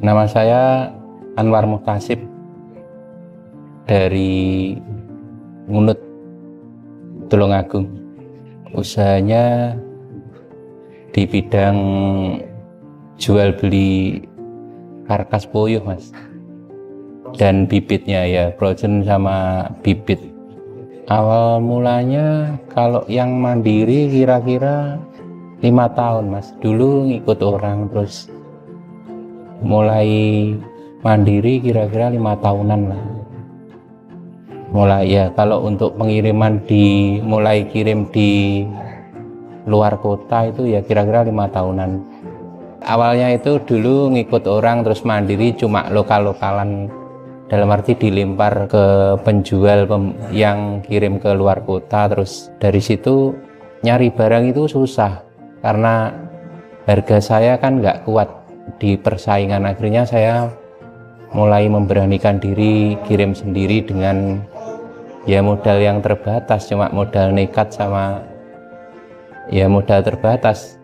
Nama saya Anwar Muhtasib dari Ngunut, Tulungagung. Usahanya di bidang jual beli karkas puyuh, Mas. Dan bibitnya ya, frozen sama bibit. Awal mulanya kalau yang mandiri kira-kira 5 tahun, Mas. Dulu ngikut orang, terus mulai mandiri kira-kira 5 tahunan lah. Mulai ya, kalau untuk pengiriman mulai kirim di luar kota itu ya kira-kira 5 tahunan. Awalnya itu dulu ngikut orang, terus mandiri cuma lokal-lokalan, dalam arti dilempar ke penjual yang kirim ke luar kota. Terus dari situ nyari barang itu susah karena harga saya kan nggak kuat di persaingan. Akhirnya saya mulai memberanikan diri kirim sendiri dengan ya modal yang terbatas, cuma modal nekat sama ya modal terbatas,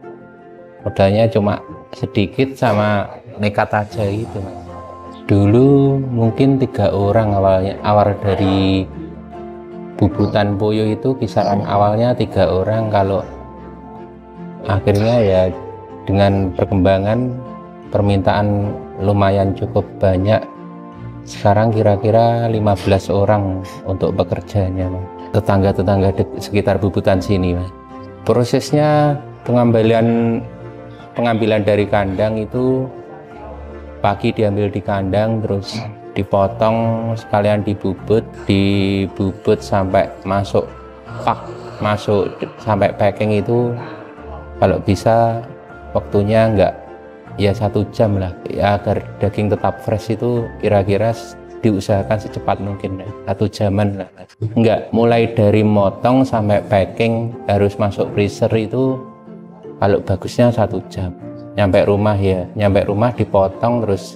modalnya cuma sedikit sama nekat aja gitu. Dulu mungkin 3 orang awal dari bubutan puyuh itu kisaran awalnya 3 orang. Kalau akhirnya ya dengan perkembangan permintaan lumayan cukup banyak, sekarang kira-kira 15 orang untuk pekerjanya, tetangga-tetangga sekitar bubutan sini, Mas. Prosesnya pengambilan dari kandang itu pagi diambil di kandang, terus dipotong sekalian dibubut sampai masuk pak, masuk sampai packing itu kalau bisa waktunya enggak ya 1 jam lah ya, agar daging tetap fresh itu kira-kira diusahakan secepat mungkin 1 jaman lah. Enggak, mulai dari motong sampai packing harus masuk freezer itu kalau bagusnya 1 jam. Nyampe rumah dipotong, terus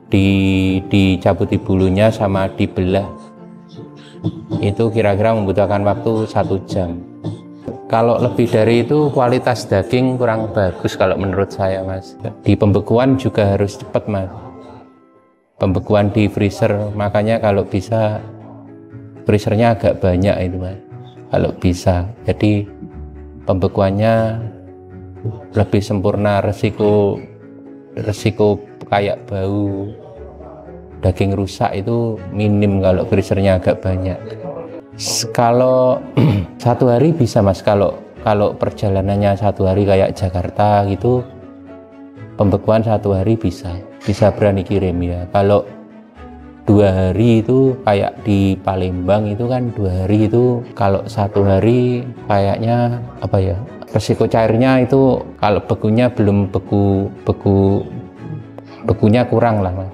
dicabuti bulunya sama dibelah, itu kira-kira membutuhkan waktu 1 jam. Kalau lebih dari itu kualitas daging kurang bagus kalau menurut saya, Mas. Di pembekuan juga harus cepat, Mas. Pembekuan di freezer, makanya kalau bisa freezernya agak banyak itu, Mas. Kalau bisa, jadi pembekuannya lebih sempurna, resiko kayak bau daging rusak itu minim kalau freezernya agak banyak. Kalau 1 hari bisa, Mas. Kalau perjalanannya 1 hari kayak Jakarta gitu, pembekuan 1 hari bisa berani kirim ya. Kalau 2 hari itu kayak di Palembang itu kan 2 hari itu, kalau 1 hari kayaknya apa ya, resiko cairnya itu kalau bekunya belum bekunya kurang lah, Mas.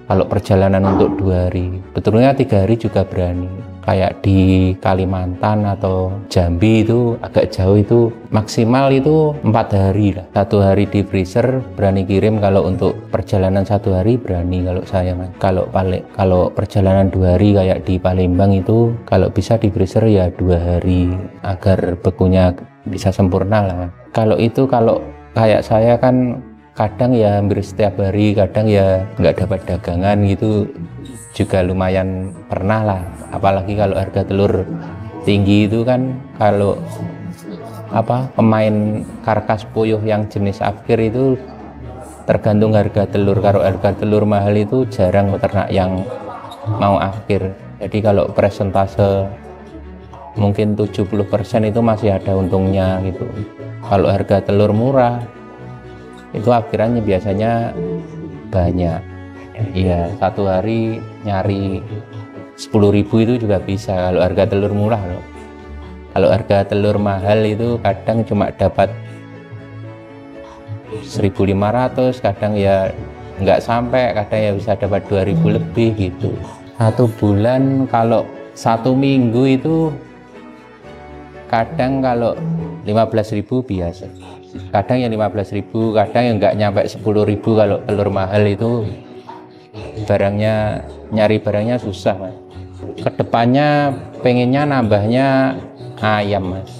Kalau perjalanan untuk 2 hari, betulnya 3 hari juga berani. Kayak di Kalimantan atau Jambi itu agak jauh, itu maksimal itu 4 hari lah. 1 hari di freezer berani kirim. Kalau untuk perjalanan 1 hari berani kalau saya, Mas. Kalau perjalanan 2 hari kayak di Palembang itu kalau bisa di freezer ya 2 hari agar bekunya bisa sempurna lah, Mas. Kalau kayak saya kan kadang ya hampir setiap hari, kadang ya nggak dapat dagangan gitu juga lumayan pernah lah. Apalagi kalau harga telur tinggi itu kan, kalau pemain karkas puyuh yang jenis afkir itu tergantung harga telur. Kalau harga telur mahal itu jarang peternak yang mau afkir. Jadi kalau persentase mungkin 70% itu masih ada untungnya gitu. Kalau harga telur murah itu akhirannya biasanya banyak. Iya, 1 hari nyari 10.000 itu juga bisa kalau harga telur murah loh. Kalau harga telur mahal itu kadang cuma dapat 1.500, kadang ya nggak sampai, kadang ya bisa dapat 2.000 lebih gitu. 1 bulan kalau 1 minggu itu kadang kalau 15.000 biasa. Kadang ya 15.000, kadang ya nggak nyampe 10.000 kalau telur mahal itu. Nyari barangnya susah, Mas. Kedepannya pengennya nambahnya ayam, Mas.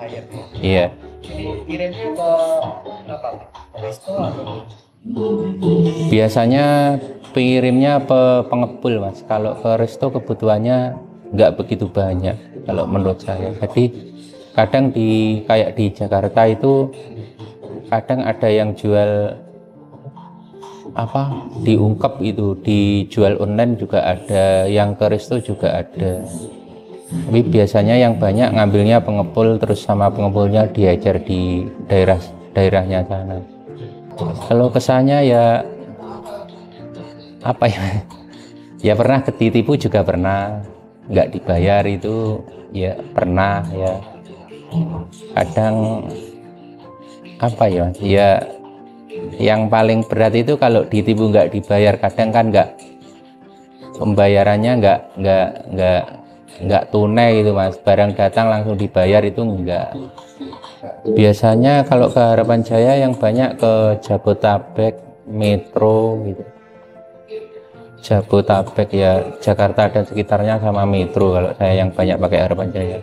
Ayam? Iya. Kirimnya ke apa? Resto atau? Biasanya pengirimnya pengepul Mas. Kalau ke resto kebutuhannya nggak begitu banyak kalau menurut saya. Jadi kadang kayak di Jakarta itu kadang ada yang jual apa diungkep itu, dijual online juga ada, yang ke resto juga ada. Tapi biasanya yang banyak ngambilnya pengepul, terus sama pengepulnya diajar di daerahnya sana. Kalau kesannya ya apa ya, ya pernah ditipu juga pernah, nggak dibayar itu ya pernah ya. Kadang apa ya, ya yang paling berat itu kalau ditipu nggak dibayar. Kadang kan nggak, pembayarannya nggak tunai itu Mas, barang datang langsung dibayar itu enggak. Biasanya kalau ke Harapan Jaya yang banyak ke Jabotabek, Metro gitu. Jabotabek ya Jakarta dan sekitarnya sama Metro, kalau saya yang banyak pakai Harapan Jaya.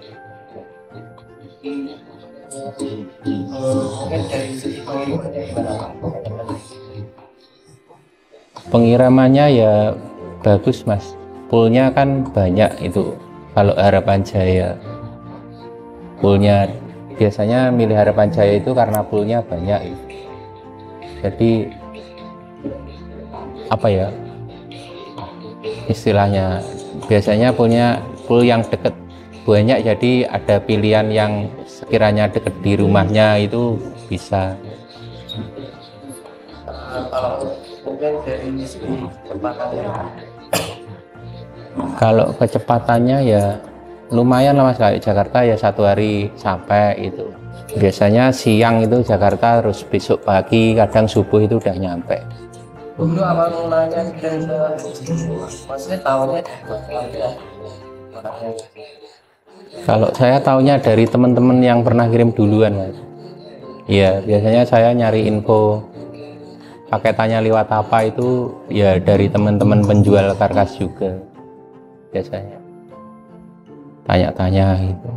Pengirimannya ya bagus Mas, poolnya kan banyak itu. Kalau Harapan Jaya poolnya, biasanya milih Harapan Jaya itu karena poolnya banyak. Jadi apa ya istilahnya, biasanya pool yang deket banyak, jadi ada pilihan yang sekiranya deket di rumahnya itu bisa. Kalau kecepatannya ya lumayan lah Mas, kayak Jakarta ya 1 hari sampai itu. Biasanya siang itu Jakarta, terus besok pagi kadang subuh itu udah nyampe. Dulu awal mulanya maksudnya tahunya kalau saya tahunya dari teman-teman yang pernah kirim duluan Mas. Iya, biasanya saya nyari info paketannya lewat apa itu ya dari teman-teman penjual karkas juga. Biasanya tanya-tanya gitu.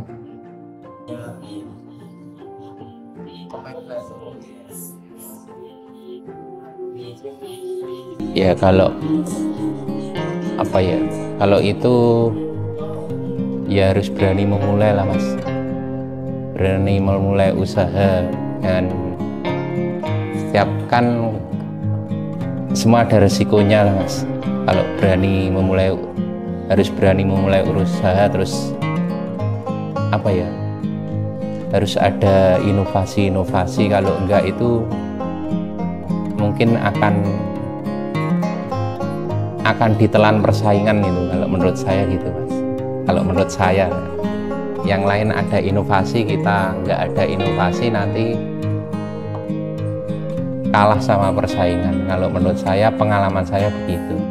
Ya kalau apa ya, kalau itu ya harus berani memulai lah Mas, berani memulai usaha. Dan setiap kan semua ada resikonya lah Mas. Kalau berani memulai, harus berani memulai usaha, terus apa ya, harus ada inovasi-inovasi. Kalau enggak itu mungkin akan ditelan persaingan gitu, kalau menurut saya gitu Mas. Kalau menurut saya, yang lain ada inovasi, kita nggak ada inovasi, nanti kalah sama persaingan. Kalau menurut saya, pengalaman saya begitu.